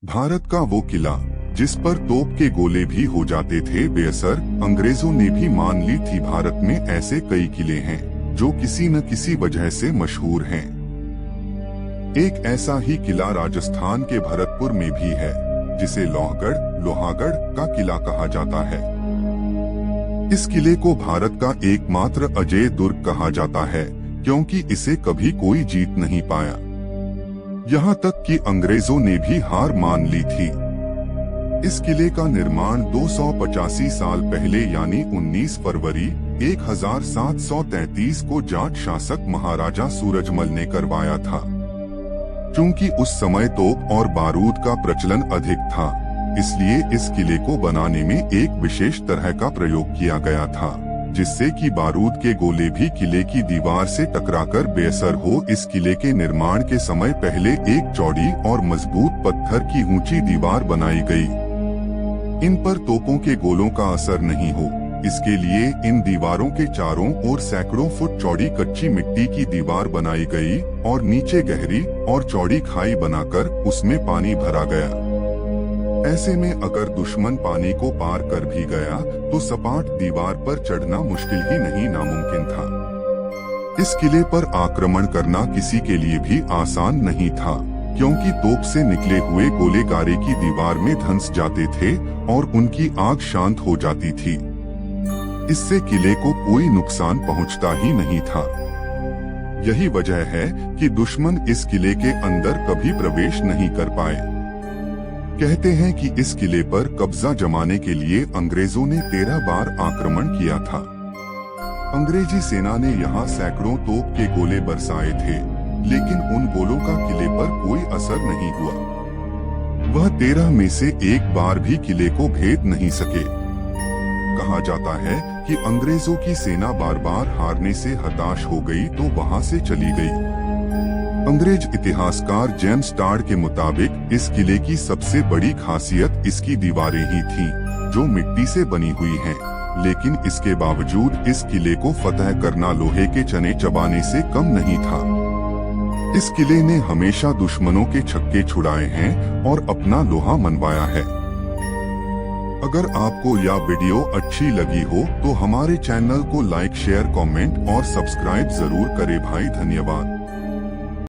भारत का वो किला जिस पर तोप के गोले भी हो जाते थे बेअसर, अंग्रेजों ने भी मान ली थी भारत में ऐसे कई किले हैं जो किसी न किसी वजह से मशहूर हैं। एक ऐसा ही किला राजस्थान के भरतपुर में भी है, जिसे लोहागढ़ का किला कहा जाता है। इस किले को भारत का एकमात्र अजेय दुर्ग कहा जाता है, क्योंकि इसे कभी कोई जीत नहीं पाया। यहाँ तक कि अंग्रेजों ने भी हार मान ली थी। इस किले का निर्माण 285 साल पहले यानी 19 फरवरी 1733 को जाट शासक महाराजा सूरजमल ने करवाया था। चूंकि उस समय तोप और बारूद का प्रचलन अधिक था, इसलिए इस किले को बनाने में एक विशेष तरह का प्रयोग किया गया था, जिससे कि बारूद के गोले भी किले की दीवार से टकराकर बेअसर हो। इस किले के निर्माण के समय पहले एक चौड़ी और मजबूत पत्थर की ऊंची दीवार बनाई गई। इन पर तोपों के गोलों का असर नहीं हो, इसके लिए इन दीवारों के चारों ओर सैकड़ों फुट चौड़ी कच्ची मिट्टी की दीवार बनाई गई और नीचे गहरी और चौड़ी खाई बनाकर उसमें पानी भरा गया। ऐसे में अगर दुश्मन पानी को पार कर भी गया तो सपाट दीवार पर चढ़ना मुश्किल ही नहीं नामुमकिन था। इस किले पर आक्रमण करना किसी के लिए भी आसान नहीं था, क्योंकि तोप से निकले हुए गोले गारे की दीवार में धंस जाते थे और उनकी आग शांत हो जाती थी। इससे किले को कोई नुकसान पहुंचता ही नहीं था। यही वजह है कि दुश्मन इस किले के अंदर कभी प्रवेश नहीं कर पाए। कहते हैं कि इस किले पर कब्जा जमाने के लिए अंग्रेजों ने 13 बार आक्रमण किया था। अंग्रेजी सेना ने यहाँ सैकड़ों तोप के गोले बरसाए थे, लेकिन उन गोलों का किले पर कोई असर नहीं हुआ। वह 13 में से एक बार भी किले को भेद नहीं सके। कहा जाता है कि अंग्रेजों की सेना बार बार हारने से हताश हो गई तो वहाँ से चली गई। अंग्रेज इतिहासकार जेम्स टाड के मुताबिक इस किले की सबसे बड़ी खासियत इसकी दीवारें ही थीं, जो मिट्टी से बनी हुई हैं। लेकिन इसके बावजूद इस किले को फतह करना लोहे के चने चबाने से कम नहीं था। इस किले ने हमेशा दुश्मनों के छक्के छुड़ाए हैं और अपना लोहा मनवाया है। अगर आपको यह वीडियो अच्छी लगी हो तो हमारे चैनल को लाइक, शेयर, कमेंट और सब्सक्राइब जरूर करें भाई। धन्यवाद।